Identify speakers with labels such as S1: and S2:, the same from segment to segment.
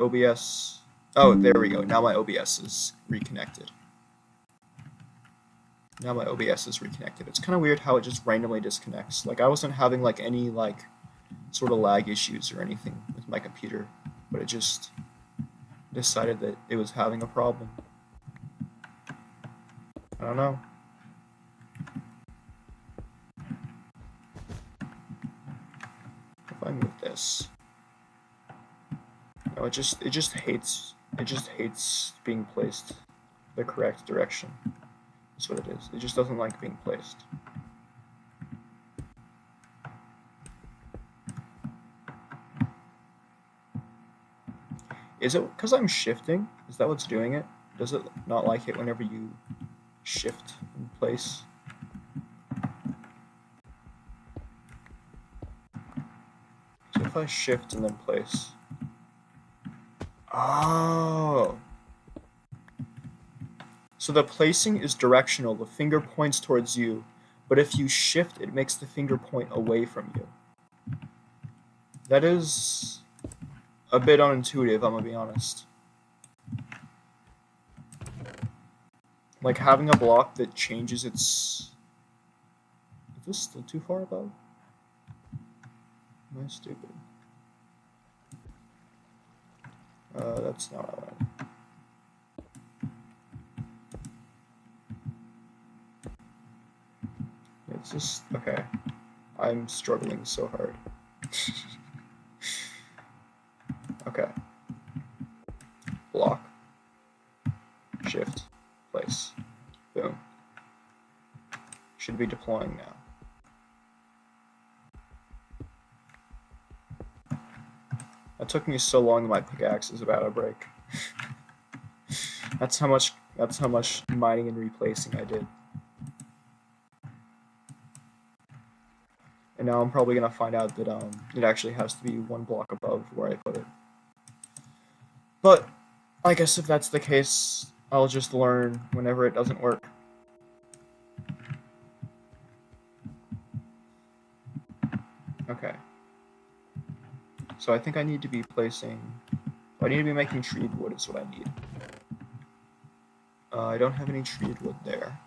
S1: OBS. Oh, there we go. Now my OBS is reconnected. It's kind of weird how it just randomly disconnects. Like, I wasn't having, like, any, like, sort of lag issues or anything with my computer, but it just decided that it was having a problem. I don't know. If I move this, no, it just hates being placed the correct direction. That's what it is. It just doesn't like being placed. Is it because I'm shifting? Is that what's doing it? Does it not like it whenever you shift in place? So if I shift and then place. Oh. So the placing is directional. The finger points towards you, but if you shift, it makes the finger point away from you. That is a bit unintuitive, I'm gonna be honest. Like having a block that changes its... Is this still too far above? Am I stupid? That's not what I wanted. It's just... Okay. I'm struggling so hard. Okay. Block. Shift. Place. Boom. Should be deploying now. That took me so long that my pickaxe is about to break. That's how much mining and replacing I did. And now I'm probably gonna find out that it actually has to be one block above where I put it. But I guess if that's the case, I'll just learn whenever it doesn't work. Okay. So I think I need to be making treated wood is what I need. I don't have any treated wood there.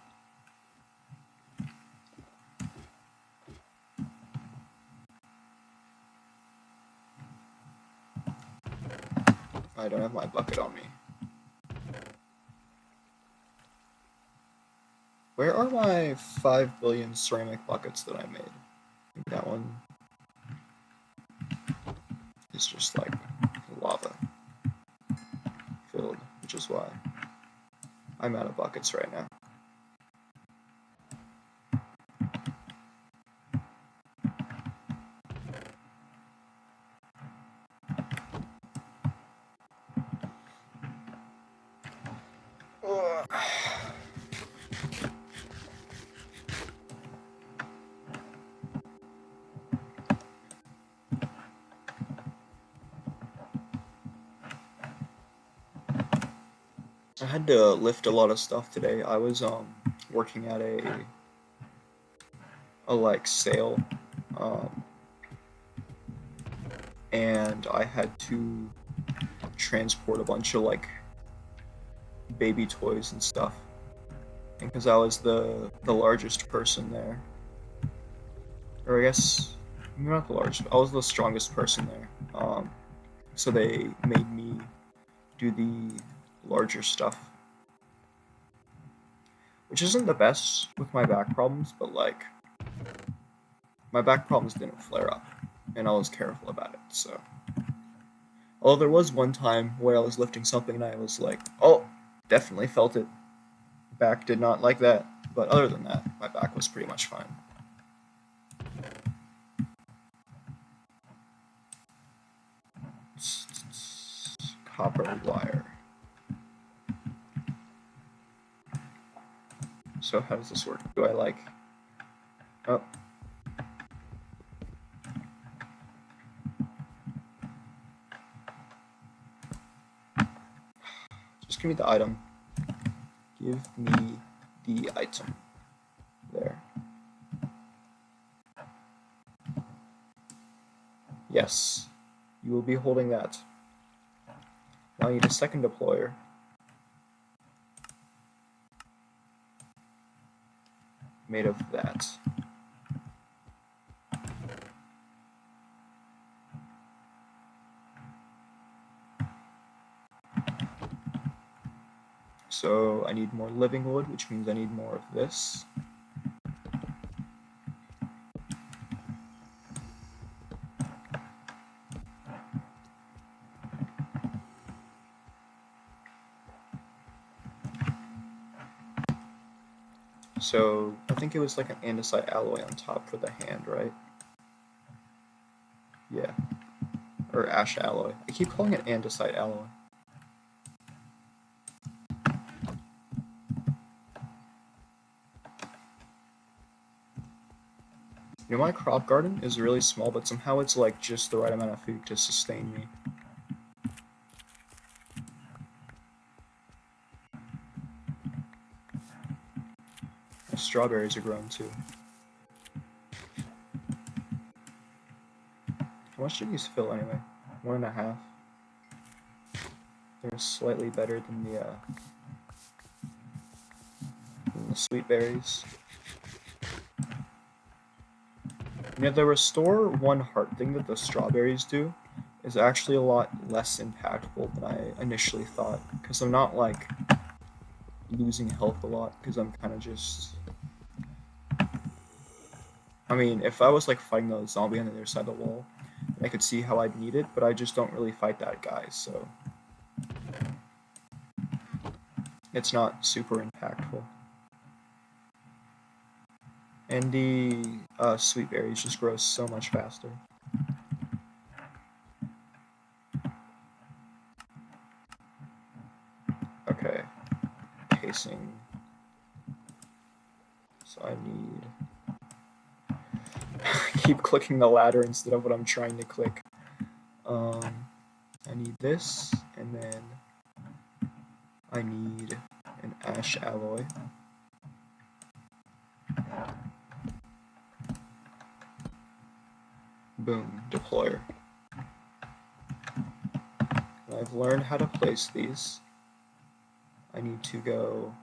S1: I don't have my bucket on me. Where are my 5 billion ceramic buckets that I made? I think that one is just like lava filled, which is why I'm out of buckets right now. I had to lift a lot of stuff today. I was working at a like sale, and I had to transport a bunch of like baby toys and stuff. And because I was the largest person there, or I guess not the largest, I was the strongest person there. So they made me do the larger stuff, which isn't the best with my back problems, but like my back problems didn't flare up, and I was careful about it. So, although there was one time where I was lifting something and I was like, "Oh, definitely felt it." Back did not like that, but other than that, my back was pretty much fine. Copper wire. So how does this work? Do I like... Oh. Just give me the item. Give me the item. There. Yes. You will be holding that. Now I need a second deployer. Made of that. So I need more living wood, which means I need more of this. So I think it was like an andesite alloy on top for the hand, right? Yeah. Or ash alloy. I keep calling it andesite alloy. You know, my crop garden is really small, but somehow it's like just the right amount of food to sustain me. My strawberries are growing too. How much do these fill anyway? 1.5. They're slightly better than the sweet berries. You know, the restore 1 heart thing that the strawberries do is actually a lot less impactful than I initially thought, because I'm not like losing health a lot, because I'm kind of just... I mean, if I was like fighting a zombie on the other side of the wall, I could see how I'd need it, but I just don't really fight that guy, so it's not super impactful. And the sweet berries just grow so much faster. Okay, pacing. So I need... keep clicking the ladder instead of what I'm trying to click. I need this, and then I need an ash alloy. Boom, deployer. And I've learned how to place these. I need to go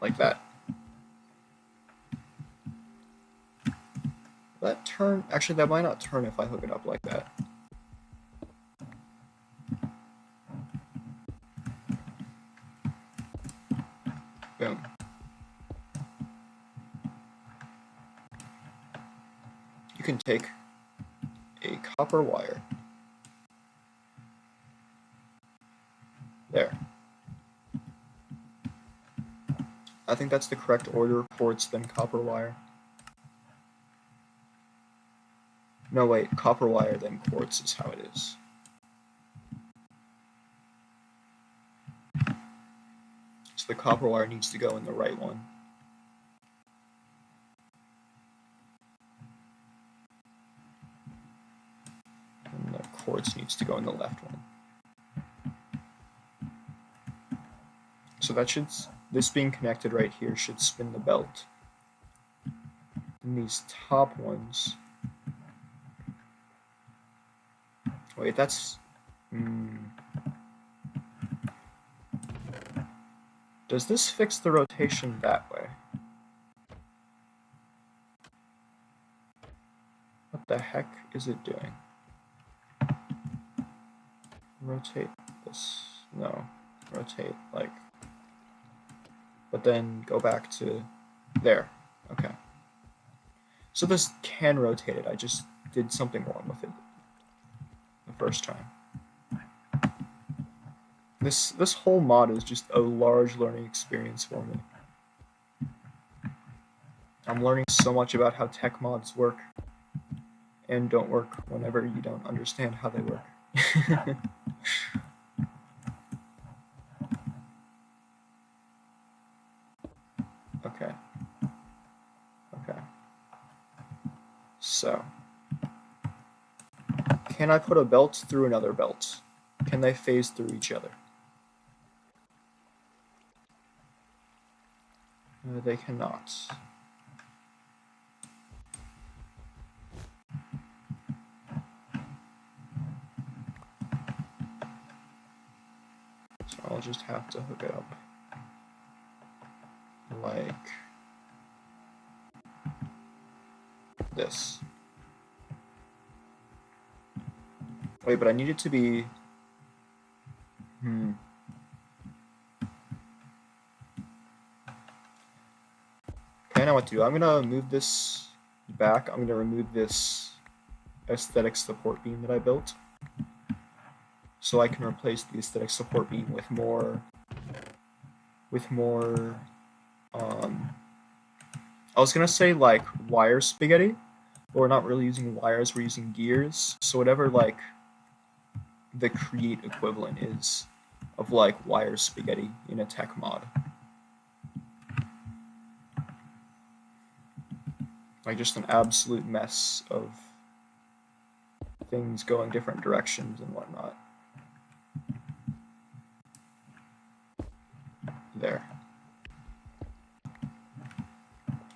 S1: like that. That turn, actually that might not turn if I hook it up like that. Boom. You can take a copper wire. There. I think that's the correct order, quartz then copper wire. No, wait, copper wire then quartz is how it is. So the copper wire needs to go in the right one. And the quartz needs to go in the left one. So that should, this being connected right here should spin the belt. And these top ones, wait, that's, does this fix the rotation that way? What the heck is it doing? Rotate this, no, rotate like, but then go back to there, okay. So this can rotate it, I just did something wrong with it the first time. This whole mod is just a large learning experience for me. I'm learning so much about how tech mods work and don't work whenever you don't understand how they work. Okay. Okay. So, can I put a belt through another belt? Can they phase through each other? They cannot. I'll just have to hook it up like this. Wait, but I need it to be... Okay, I know what to do. I'm gonna move this back. I'm gonna remove this aesthetic support beam that I built, so I can replace the aesthetic support beam with more I was gonna say like wire spaghetti, but we're not really using wires, we're using gears. So whatever like the create equivalent is of like wire spaghetti in a tech mod. Like just an absolute mess of things going different directions and whatnot. There.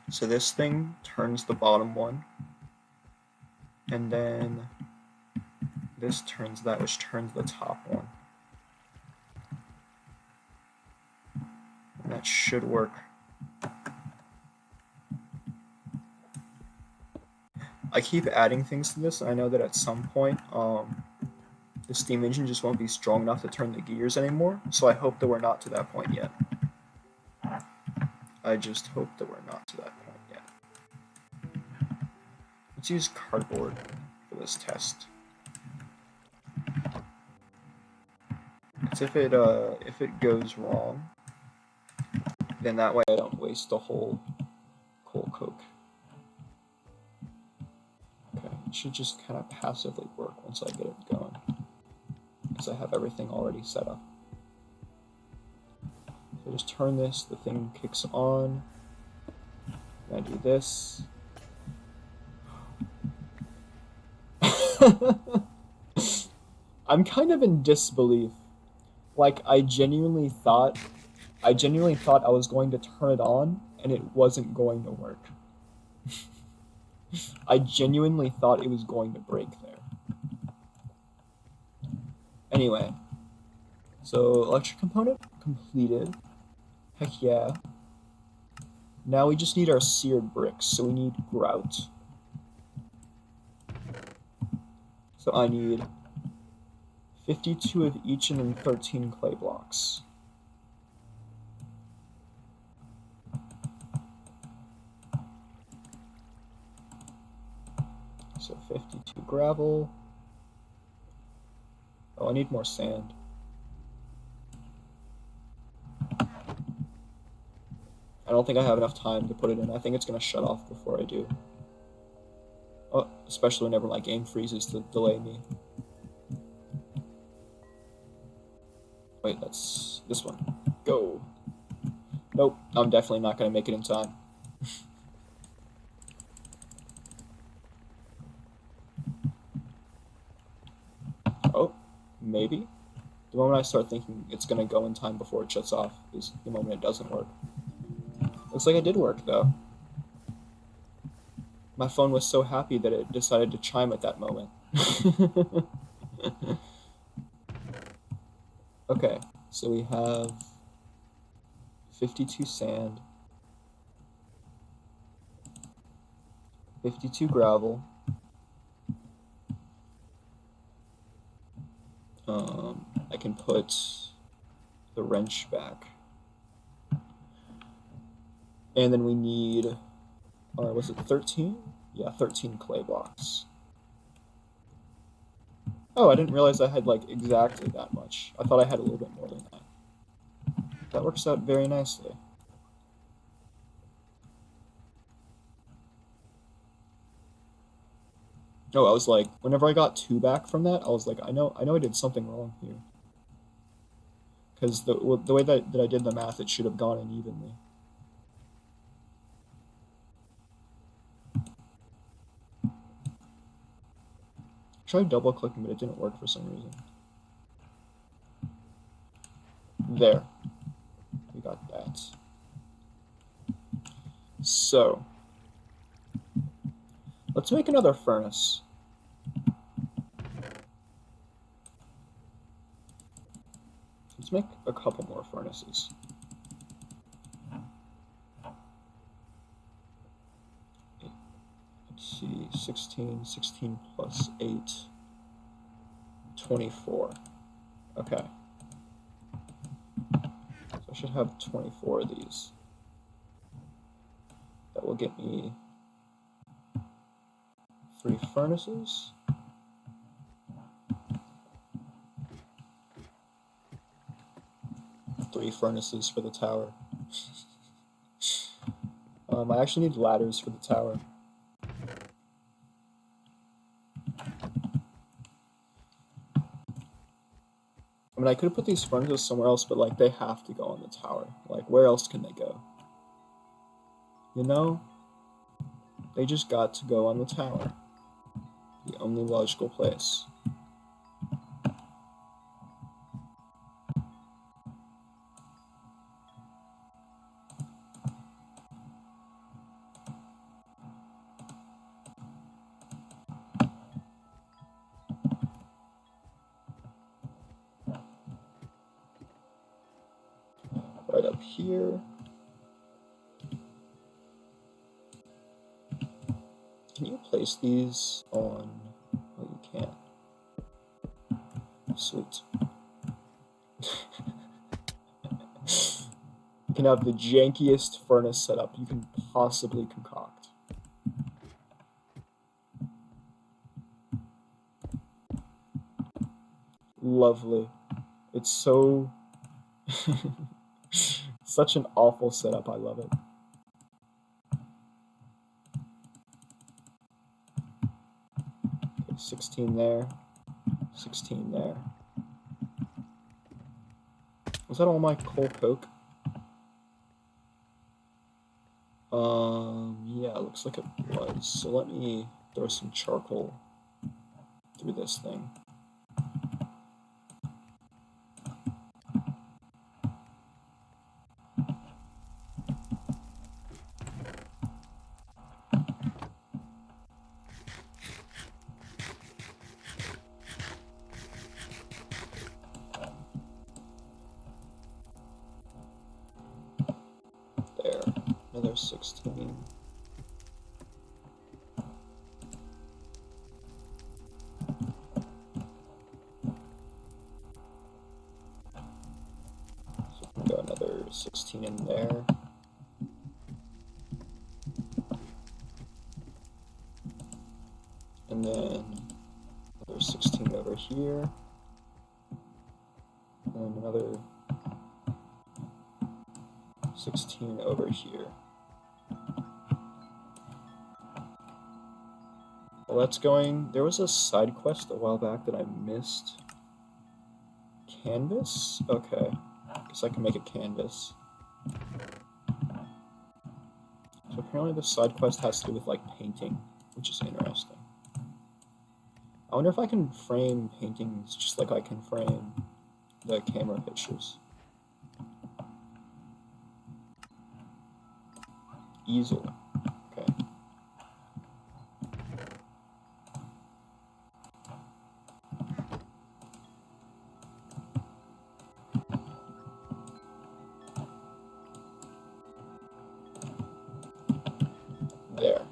S1: So this thing turns the bottom one, and then this turns that, which turns the top one. And that should work. I keep adding things to this, and I know that at some point, the steam engine just won't be strong enough to turn the gears anymore, so I hope that we're not to that point yet. I just hope that we're not to that point yet. Let's use cardboard for this test. It's if it goes wrong, then that way I don't waste the whole coal coke. Okay, it should just kind of passively work once I get it going, because I have everything already set up. So just turn this, the thing kicks on, and I do this. I'm kind of in disbelief. Like, I genuinely thought I was going to turn it on, and it wasn't going to work. I genuinely thought it was going to break there. Anyway, so electric component completed. Heck yeah. Now we just need our seared bricks, so we need grout. So I need 52 of each and then 13 clay blocks. So 52 gravel. Oh, I need more sand. I don't think I have enough time to put it in. I think it's going to shut off before I do. Oh, especially whenever my game freezes to delay me. Wait, that's this one. Go. Nope, I'm definitely not going to make it in time. Oh, maybe. The moment I start thinking it's going to go in time before it shuts off is the moment it doesn't work. Looks like it did work, though. My phone was so happy that it decided to chime at that moment. Okay, so we have 52 sand, 52 gravel, I can put the wrench back. And then we need, or was it 13? Yeah, 13 clay blocks. Oh, I didn't realize I had like exactly that much. I thought I had a little bit more than that. That works out very nicely. Oh, I was like, whenever I got 2 back from that, I was like, I know I did something wrong here. Because the way that I did the math, it should have gone in evenly. I tried double clicking, but it didn't work for some reason. There. We got that. So, let's make another furnace. Let's make a couple more furnaces. Let's see, 16 plus 8, 24. Okay. So I should have 24 of these. That will get me 3 furnaces. Three furnaces for the tower. I actually need ladders for the tower. I mean, I could have put these furnaces somewhere else, but like they have to go on the tower. Like, where else can they go? You know? They just got to go on the tower. The only logical place. Right up here. Can you place these on... Oh, you can't. Sweet. You can have the jankiest furnace setup you can possibly concoct. Lovely. It's so... Such an awful setup, I love it. Okay, 16 there, 16 there. Was that all my coal coke? Yeah, it looks like it was. So let me throw some charcoal through this thing. There, another 16. So we can go another 16 in there. And then another 16 over here. And another 16 over here. Well, that's going... There was a side quest a while back that I missed. Canvas? Okay. Guess I can make a canvas. So apparently the side quest has to do with, like, painting, which is interesting. I wonder if I can frame paintings just like I can frame the camera pictures. Easily. Okay. There.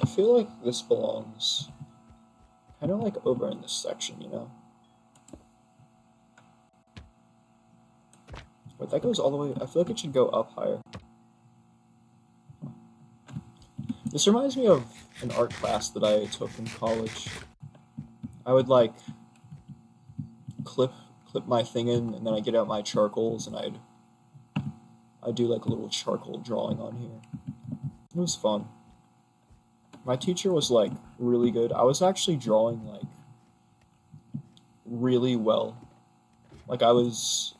S1: I feel like this belongs kind of like over in this section, you know? But that goes all the way... I feel like it should go up higher. This reminds me of an art class that I took in college. I would, like, clip my thing in, and then I'd get out my charcoals, and I'd do, like, a little charcoal drawing on here. It was fun. My teacher was, like, really good. I was actually drawing, like, really well. Like, I was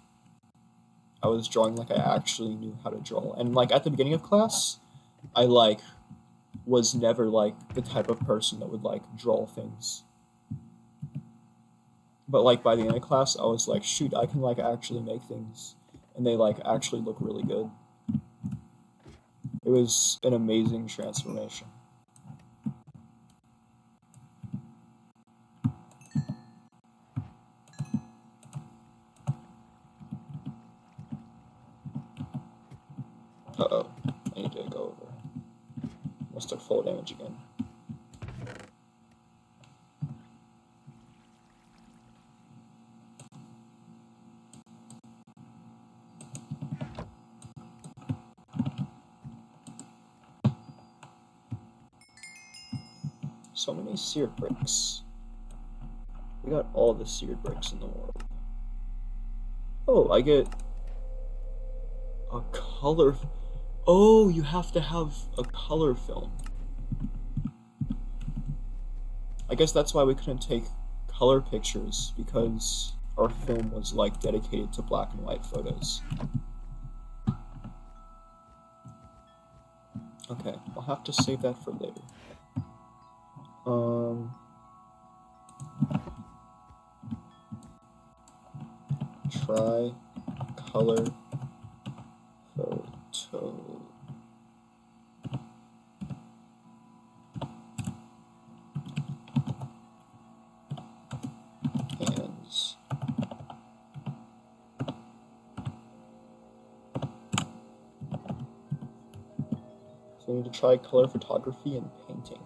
S1: drawing like I actually knew how to draw. And, like, at the beginning of class, I, like, was never, like, the type of person that would, like, draw things. But, like, by the end of class, I was like, shoot, I can, like, actually make things. And they, like, actually look really good. It was an amazing transformation. Uh-oh, I need to go over. Almost took full damage again. So many seared bricks. We got all the seared bricks in the world. Oh, I get a color. Oh, you have to have a color film. I guess that's why we couldn't take color pictures, because our film was like dedicated to black and white photos. Okay, I'll have to save that for later. Try color photo. Hands. So we need to try color photography and painting.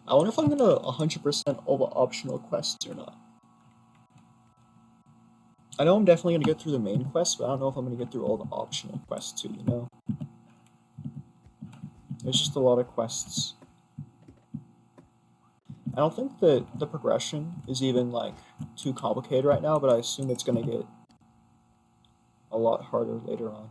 S1: I wonder if I'm gonna 100% all the optional quests or not. I know I'm definitely gonna get through the main quest, but I don't know if I'm gonna get through all the optional quests too, you know? There's just a lot of quests. I don't think that the progression is even, like, too complicated right now, but I assume it's gonna get a lot harder later on.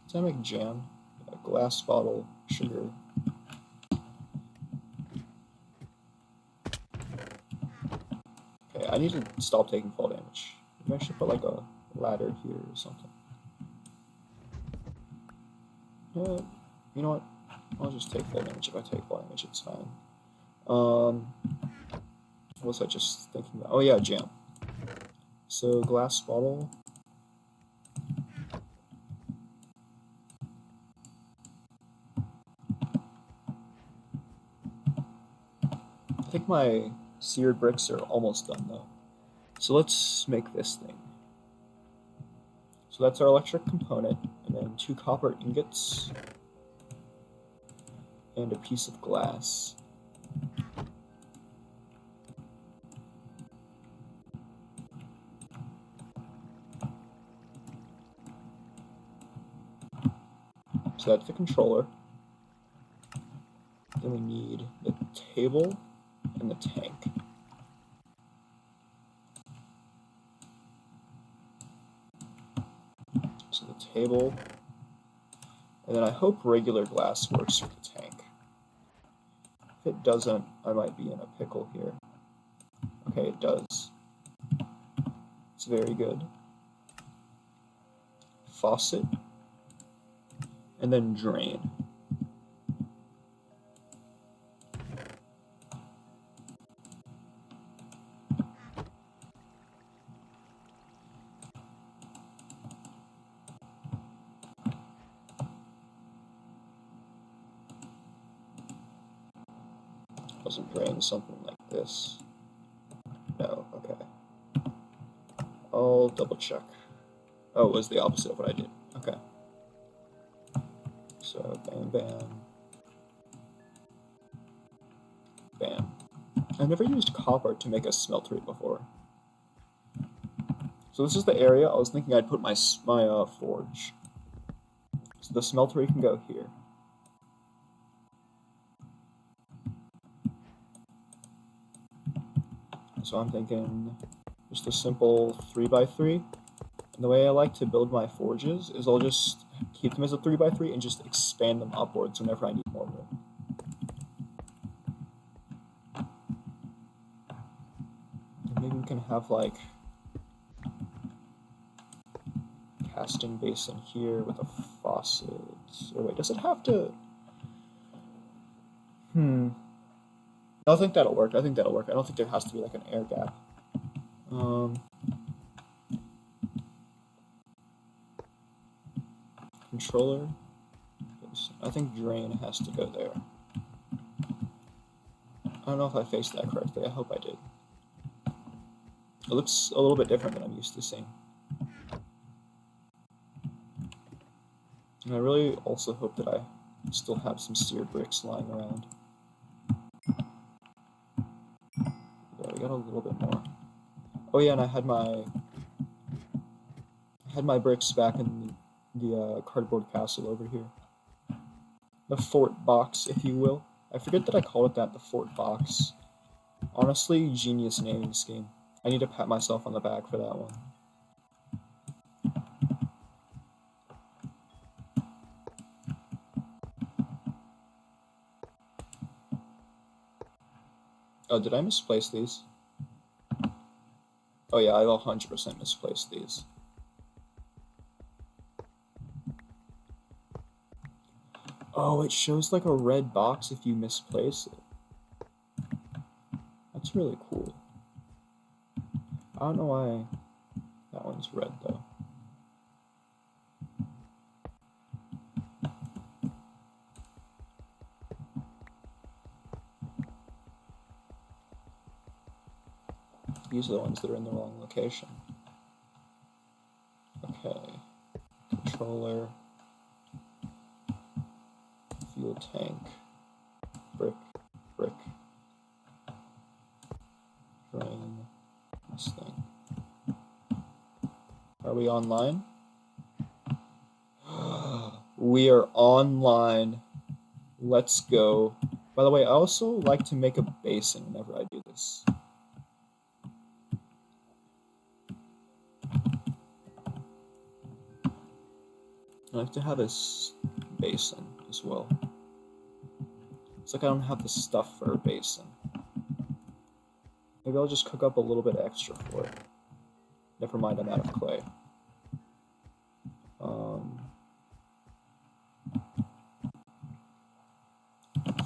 S1: Does I make jam? A glass bottle, sugar. Okay, I need to stop taking fall damage. Maybe I should put like a ladder here or something. You know what? I'll just take fall damage. If I take fall damage, it's fine. What was I just thinking about? Oh yeah, jam. So glass bottle. I think my seared bricks are almost done though. So let's make this thing. So that's our electric component, and then 2 copper ingots and a piece of glass. So that's the controller. Then we need the table and the tank. So the table, and then I hope regular glass works for the tank. If it doesn't, I might be in a pickle here. Okay, it does. It's very good. Faucet, and then drain. Doesn't drain something like this. No, okay. I'll double check. Oh, it was the opposite of what I did. Okay. So, bam, bam. Bam. I've never used copper to make a smeltery before. So this is the area I was thinking I'd put my forge. So the smeltery can go here. So I'm thinking just a simple 3x3. And the way I like to build my forges is I'll just keep them as a 3x3 and just expand them upwards whenever I need more room. And maybe we can have like casting basin here with a faucet. Or wait, does it have to? I think that'll work. I think that'll work. I don't think there has to be like an air gap. Controller. I think drain has to go there. I don't know if I faced that correctly. I hope I did. It looks a little bit different than I'm used to seeing. And I really also hope that I still have some seared bricks lying around. Yeah, we got a little bit more. Oh yeah, and I had my bricks back in the cardboard castle over here. The fort box, if you will. I forget that I called it that, the fort box. Honestly, genius name in this game. I need to pat myself on the back for that one. Oh, did I misplace these? Oh yeah, I 100% misplaced these. Oh, it shows like a red box if you misplace it. That's really cool. I don't know why that one's red though. These are the ones that are in the wrong location. Okay. Controller. Fuel tank. Brick. Brick. Drain. This thing. Are we online? We are online. Let's go. By the way, I also like to make a basin whenever I do this. I like to have this basin as well. It's like I don't have the stuff for a basin. Maybe I'll just cook up a little bit extra for it. Never mind, I'm out of clay.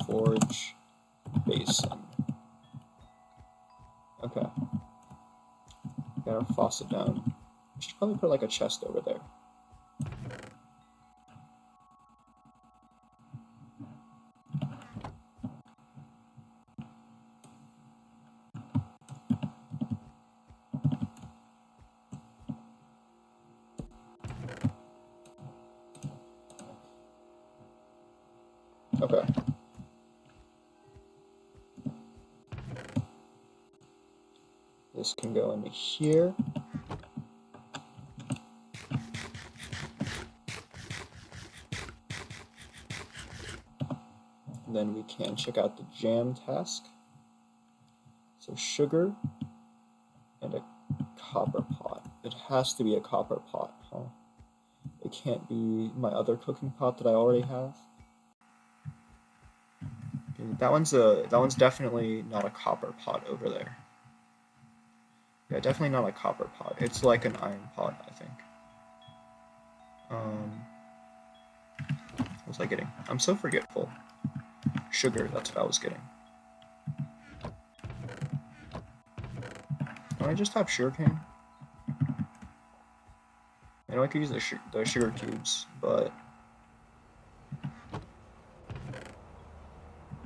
S1: Forge basin. Okay. Got our faucet down. I should probably put like a chest over there. Okay. This can go into here. And then we can check out the jam task. So sugar and a copper pot. It has to be a copper pot, huh? It can't be my other cooking pot that I already have. That one's definitely not a copper pot over there. Yeah, definitely not a copper pot. It's like an iron pot, I think. What was I getting? I'm so forgetful. Sugar, that's what I was getting. Don't I just have sugarcane? I know I could use the sugar cubes, but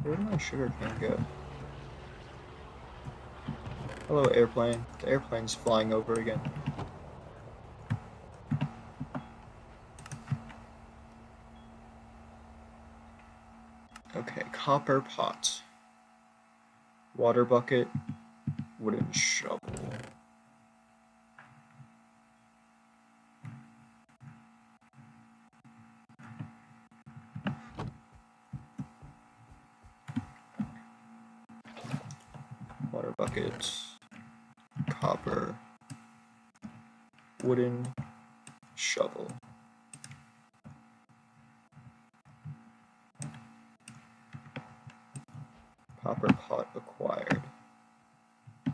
S1: where did my sugarcane go? Hello, airplane. The airplane's flying over again. Okay, copper pot. Water bucket. Wooden shovel. Water bucket. Copper. Wooden shovel. Copper pot acquired. I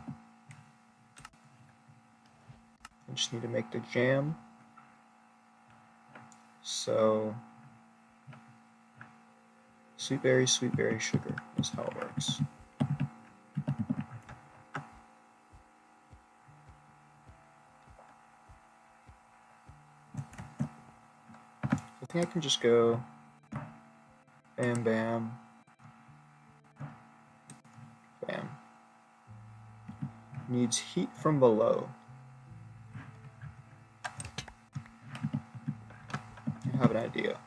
S1: just need to make the jam. So, sweet berry, sugar is how it works. I think I can just go Bam, bam. Bam. Needs heat from below. I have an idea.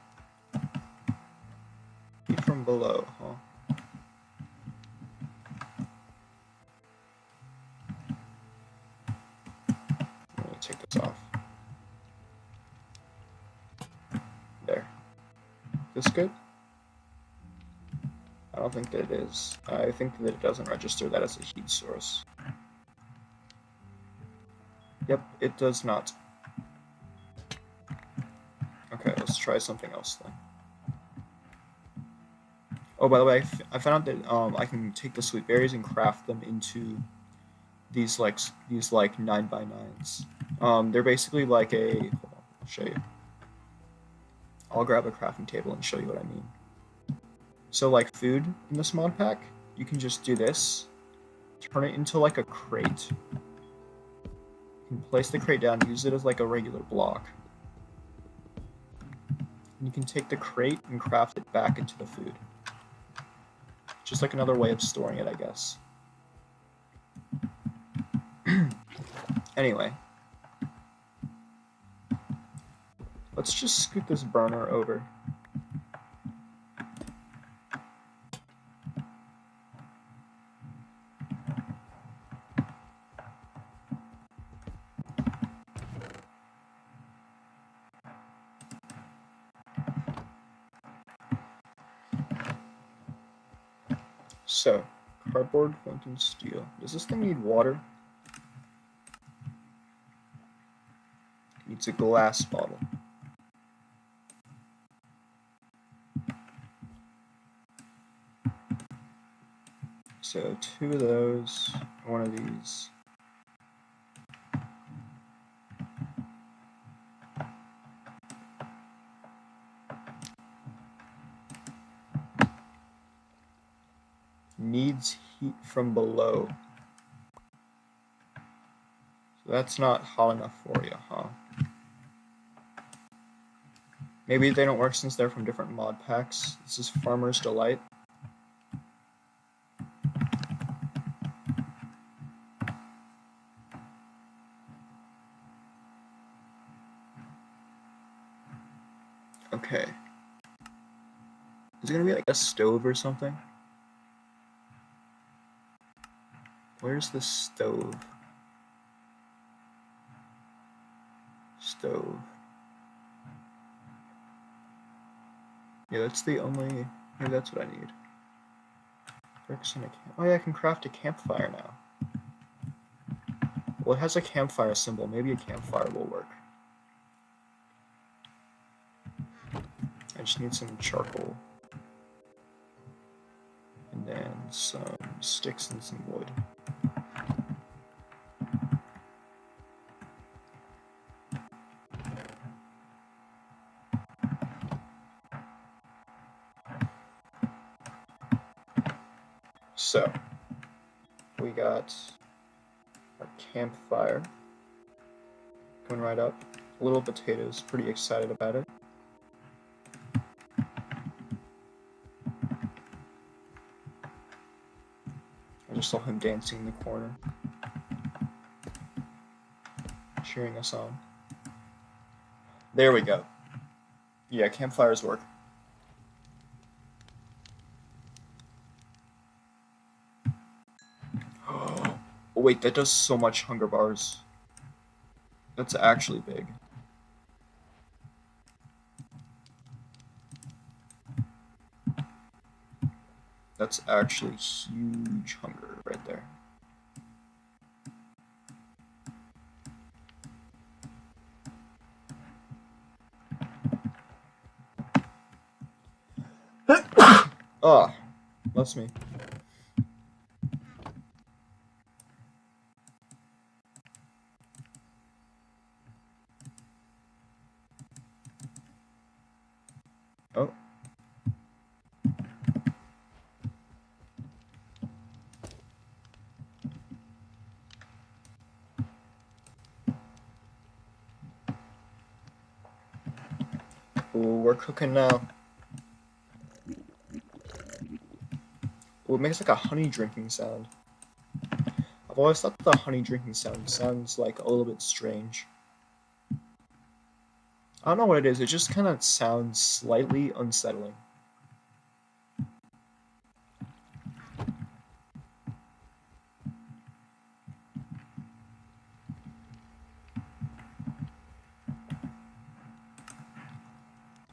S1: Heat from below, huh? Let me take this off. There. Is this good? I don't think that it is. I think that it doesn't register that as a heat source. Yep, it does not. Okay, let's try something else then. Oh, by the way, I found out that I can take the sweet berries and craft them into these 9x9s. They're basically like a. Hold on, I'll show you. I'll grab a crafting table and show you what I mean. So like food in this mod pack, you can just do this, turn it into like a crate. You can place the crate down, use it as like a regular block. And you can take the crate and craft it back into the food. Just like another way of storing it, I guess. Anyway. Let's just scoot this burner over. So, cardboard, flint, and steel. Does this thing need water? It needs a glass bottle. So 2 of those, 1 of these. Needs heat from below. So that's not hot enough for you, huh? Maybe they don't work since they're from different mod packs. This is Farmer's Delight. Okay. Is it gonna be like a stove or something? Where's the stove? Stove. Yeah, that's the only... Maybe that's what I need. Bricks and a camp. Oh yeah, I can craft a campfire now. Well, it has a campfire symbol. Maybe a campfire will work. I just need some charcoal. And then some sticks and some wood. So, we got our campfire coming right up. Little Potato's pretty excited about it. I just saw him dancing in the corner, cheering us on. There we go. Yeah, campfires work. Oh wait, that does so much hunger bars. That's actually big. That's actually huge hunger right there. Ah, bless me. Oh. Ooh, we're cooking now. Well, it makes like a honey drinking sound. I've always thought that the honey drinking sound sounds like a little bit strange. I don't know what it is, it just kind of sounds slightly unsettling.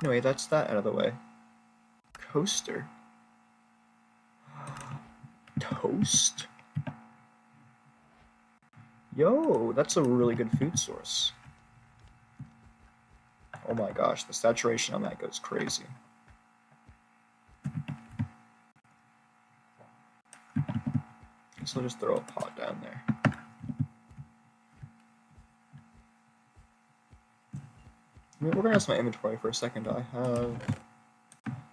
S1: Anyway, that's that out of the way. Coaster. Toast? Yo, that's a really good food source. Oh my gosh, the saturation on that goes crazy. Guess I'll just throw a pot down there. Let me organize my inventory for a second. I have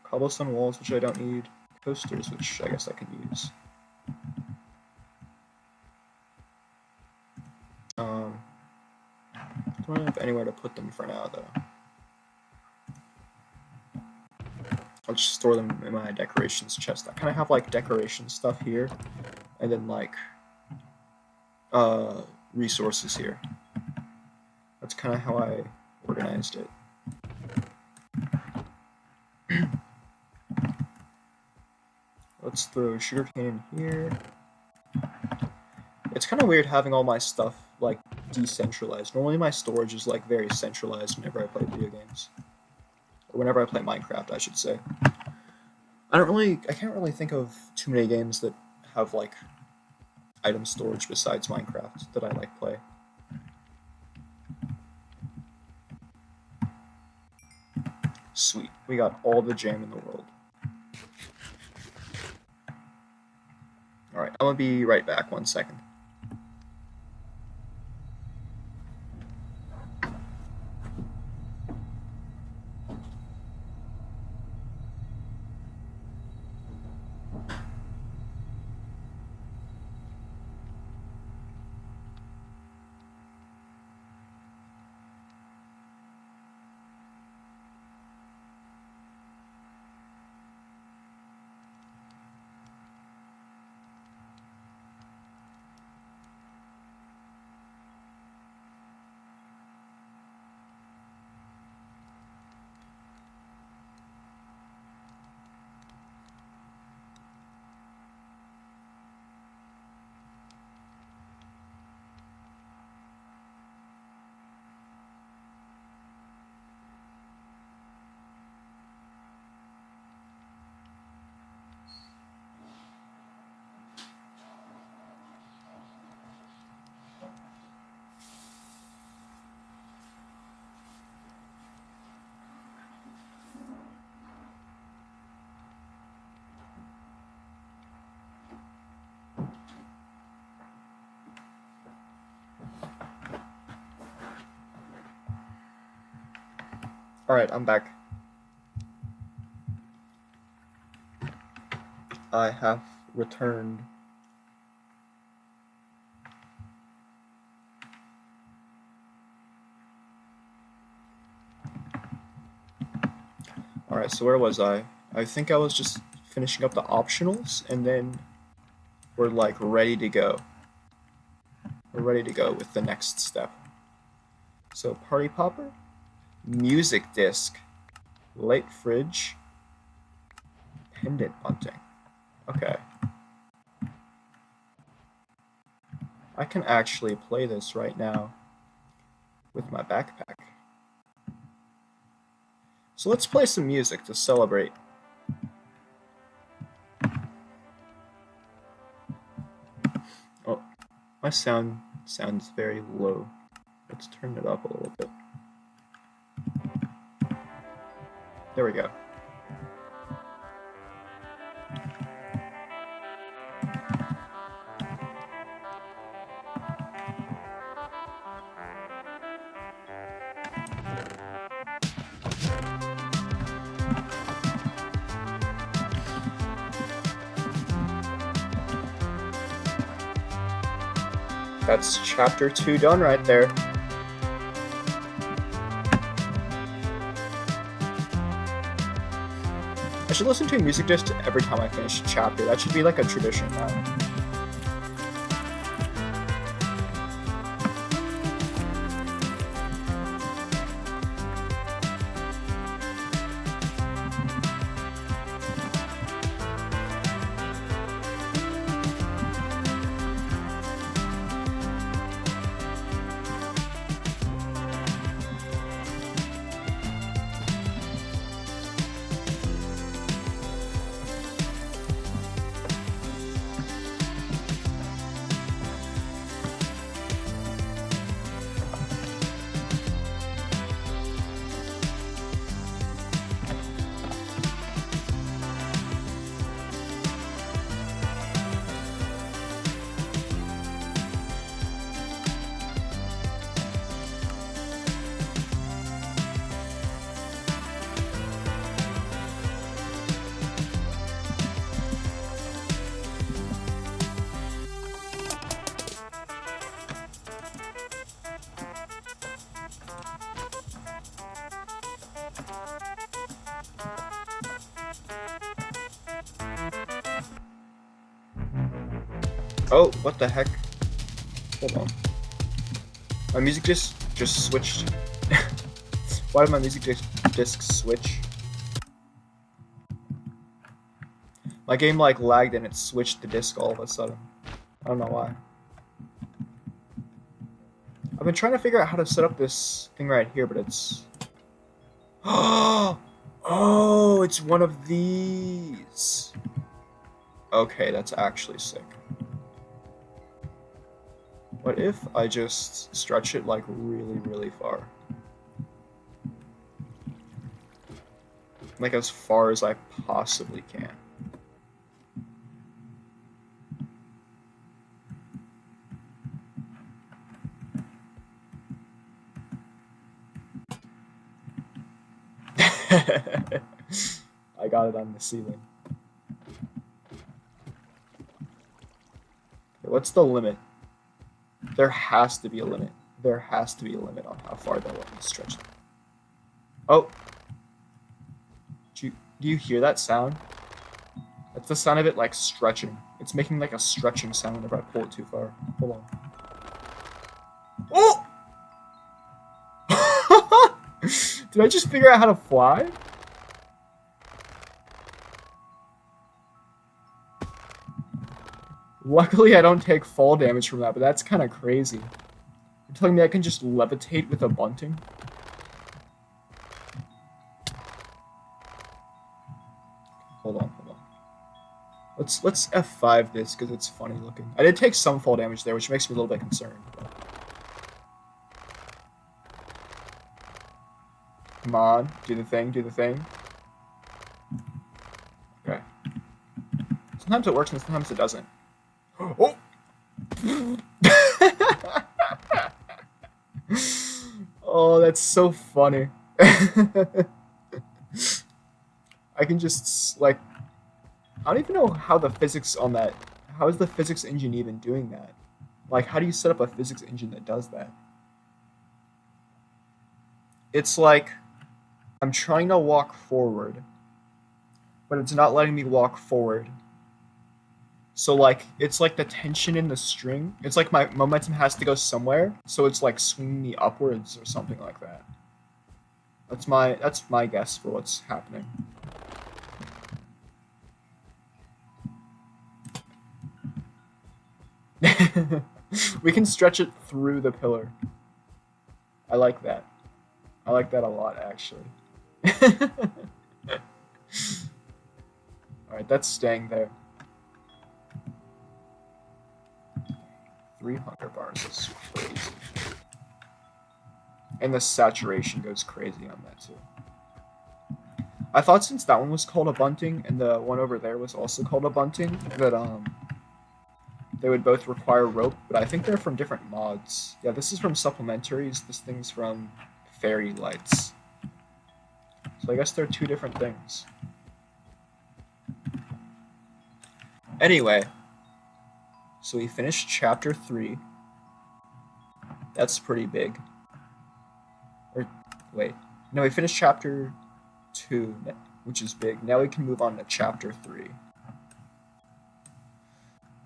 S1: cobblestone walls, which I don't need. Coasters, which I guess I can use. Don't have anywhere to put them for now, though. I'll just store them in my decorations chest. I kind of have like decoration stuff here, and then like resources here. That's kind of how I organized it. Let's throw sugarcane in here. It's kind of weird having all my stuff like decentralized. Normally my storage is like very centralized whenever I play video games. Or whenever I play Minecraft, I should say. I can't really think of too many games that have like item storage besides Minecraft that I like play. Sweet, we got all the jam in the world. Alright, I'm gonna be right back, 1 second. Alright, I'm back. I have returned. Alright, so where was I? I think I was just finishing up the optionals, and then we're like ready to go. We're ready to go with the next step. So, party popper, music disc, light fridge, pendant bunting. Okay. I can actually play this right now with my backpack. So let's play some music to celebrate. Oh, my sound sounds very low. Let's turn it up a little bit. There we go. That's chapter 2 done right there. I should listen to a music disc every time I finish a chapter. That should be like a tradition now. Oh, what the heck? Hold on. My music just switched. Why did my music disc switch? My game like lagged and it switched the disc all of a sudden. I don't know why. I've been trying to figure out how to set up this thing right here, but it's... Oh, it's one of these. Okay, that's actually sick. What if I just stretch it like really, really far? Like as far as I possibly can. I got it on the ceiling. Okay, what's the limit? There has to be a limit. There has to be a limit on how far they'll let me stretch it. Oh! Do you hear that sound? That's the sound of it like stretching. It's making like a stretching sound whenever I pull it too far. Hold on. Oh! Did I just figure out how to fly? Luckily, I don't take fall damage from that, but that's kind of crazy. You're telling me I can just levitate with a bunting? Hold on. Let's F5 this because it's funny looking. I did take some fall damage there, which makes me a little bit concerned. But... Come on, do the thing. Okay. Sometimes it works and sometimes it doesn't. Oh! Oh, that's so funny. I can just, like... I don't even know how the physics on that... How is the physics engine even doing that? Like, how do you set up a physics engine that does that? It's like... I'm trying to walk forward, but it's not letting me walk forward. So, like, it's like the tension in the string. It's like my momentum has to go somewhere, so it's like swinging me upwards or something like that. That's my guess for what's happening. We can stretch it through the pillar. I like that. I like that a lot, actually. Alright, that's staying there. 300 bars is crazy. And the saturation goes crazy on that too. I thought since that one was called a bunting and the one over there was also called a bunting, that they would both require rope, but I think they're from different mods. Yeah, this is from supplementaries, this thing's from fairy lights. So I guess they're two different things. Anyway, so we finished chapter 3. That's pretty big. Or, wait. No, we finished chapter 2. 2, which is big. Now we can move on to chapter 3.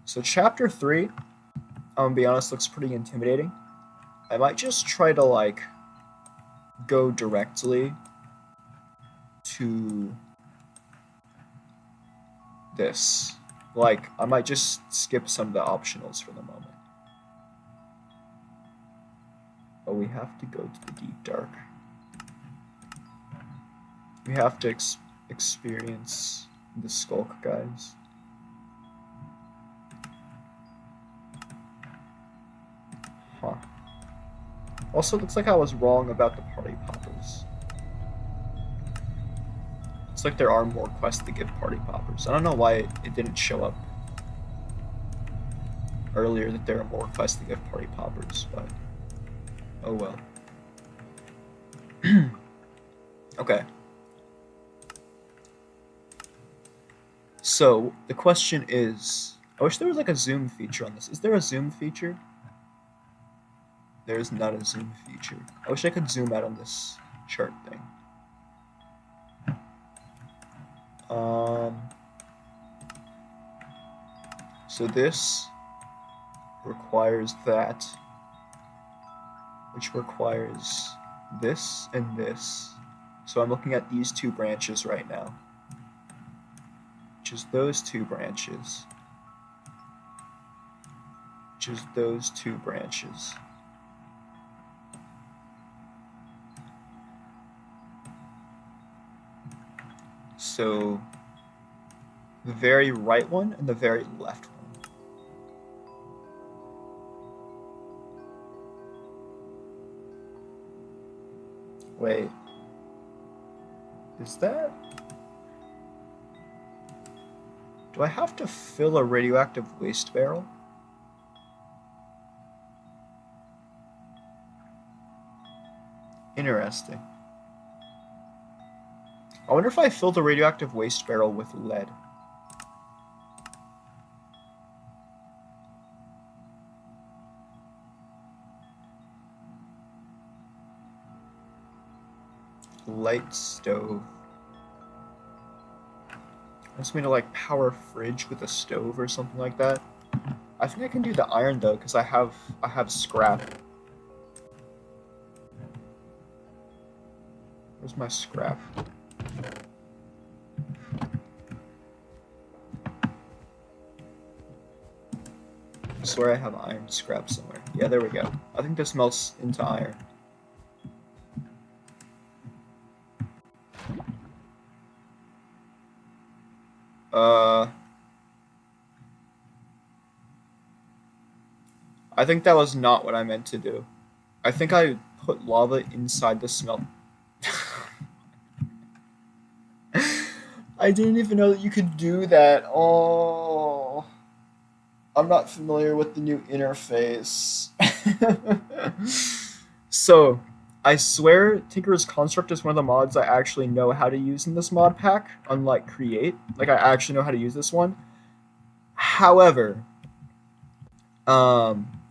S1: So chapter 3, I'm gonna be honest, looks pretty intimidating. I might just try to like go directly to this. Like, I might just skip some of the optionals for the moment. But we have to go to the deep dark. We have to experience the skulk, guys. Huh. Also, it looks like I was wrong about the party poppers. It's like there are more quests to give party poppers. I don't know why it didn't show up earlier that there are more quests to give party poppers, but oh well. Okay. So, the question is, I wish there was like a zoom feature on this. Is there a zoom feature? There's not a zoom feature. I wish I could zoom out on this chart thing. So this requires that, which requires this and this. So I'm looking at these two branches right now, which is those two branches, which is those two branches. So the very right one and the very left one. Wait, is that? Do I have to fill a radioactive waste barrel? Interesting. I wonder if I filled a radioactive waste barrel with lead. Light stove. Wants me to like power a fridge with a stove or something like that. I think I can do the iron though, because I have scrap. Where's my scrap? I swear I have iron scrap somewhere. Yeah, there we go. I think this melts into iron. I think that was not what I meant to do. I think I put lava inside the smelt. I didn't even know that you could do that. Oh, I'm not familiar with the new interface. So, I swear Tinker's Construct is one of the mods I actually know how to use in this mod pack, unlike Create. Like, I actually know how to use this one. However,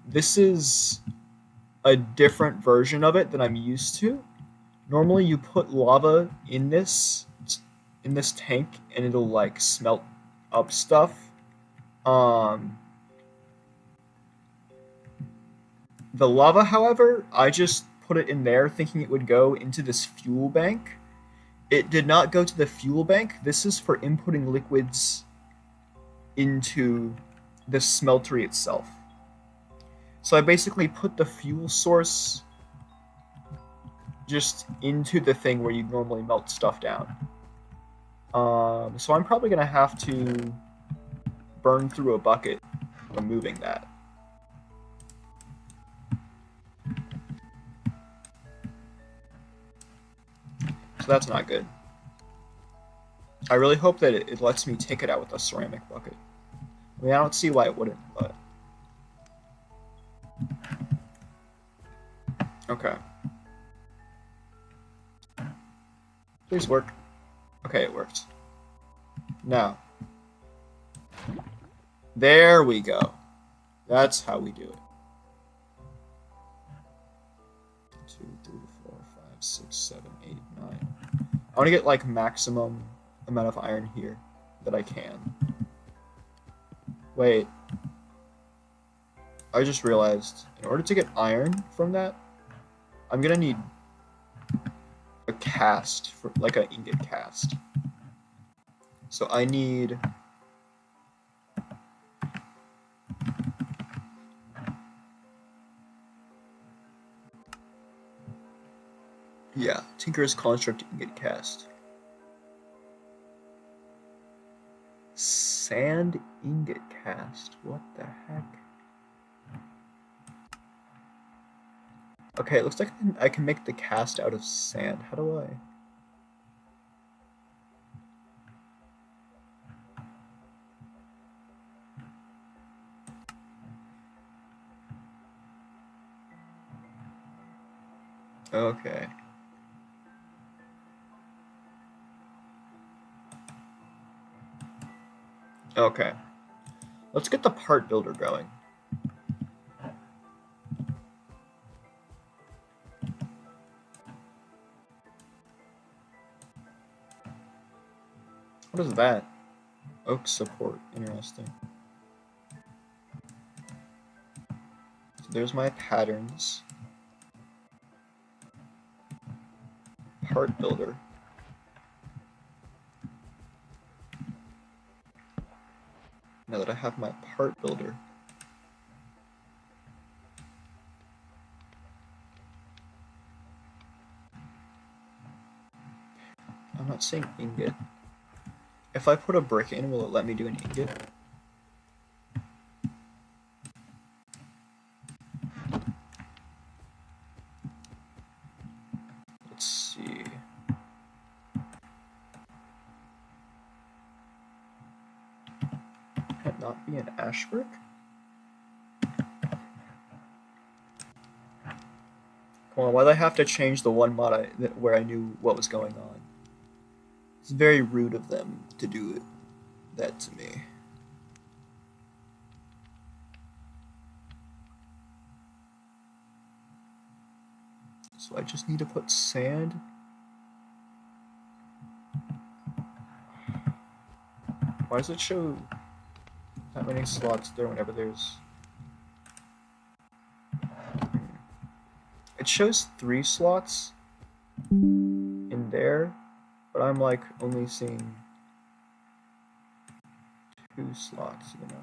S1: this is a different version of it than I'm used to. Normally, you put lava in this tank, and it'll, like, smelt up stuff. The lava, however, I just put it in there thinking it would go into this fuel bank. It did not go to the fuel bank. This is for inputting liquids into the smeltery itself. So I basically put the fuel source just into the thing where you normally melt stuff down. So I'm probably going to have to burn through a bucket removing that. So that's not good. I really hope that it lets me take it out with a ceramic bucket. I mean, I don't see why it wouldn't, but... Okay. Please work. Okay, it worked. Now. There we go. That's how we do it. 2, 3, 4, 5, 6, 7, 8, 9. want to get like maximum amount of iron here that I can. Wait. I just realized, in order to get iron from that, I'm gonna need a cast, for like an ingot cast. So I need... Yeah, Tinker's Construct ingot cast. Sand ingot cast? What the heck? Okay, it looks like I can make the cast out of sand. How do I? Okay. Okay. Let's get the part builder going. What is that? Oak support. Interesting. So there's my patterns. Part builder. Now that I have my part builder, I'm not saying ingot. If I put a brick in, will it let me do an ingot? Let's see. Can it not be an ash brick? Come on, why'd I have to change the one mod where I knew what was going on? It's very rude of them to do that to me. So I just need to put sand. Why does it show that many slots there whenever there's... It shows 3 slots in there, but I'm like only seeing 2 slots, you know.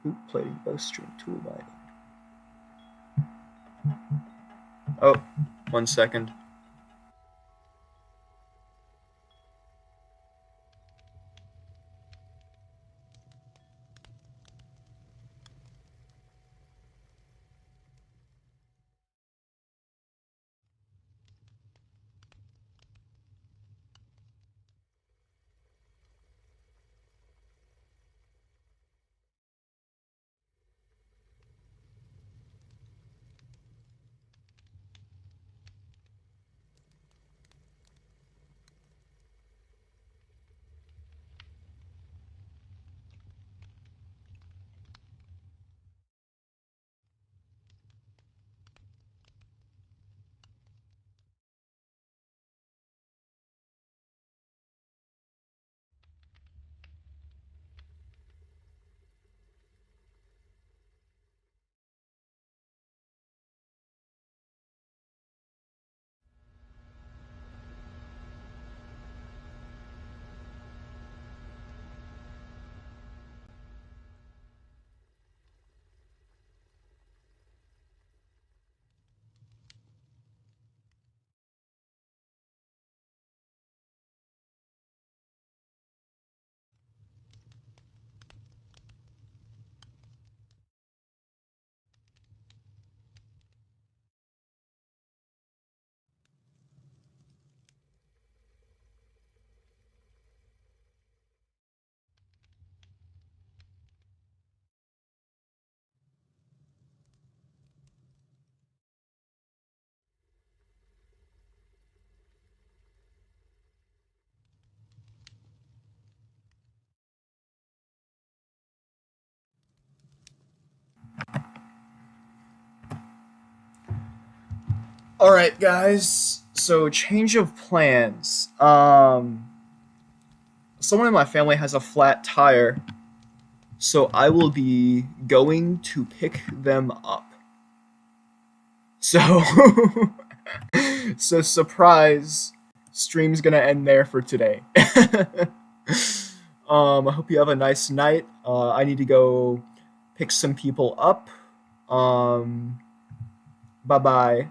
S1: Hoop plating, bowstring, tool mining. Oh, 1 second. Alright, guys. So change of plans. Someone in my family has a flat tire, so I will be going to pick them up. So, so surprise, stream's gonna end there for today. I hope you have a nice night. I need to go pick some people up. Um, bye bye.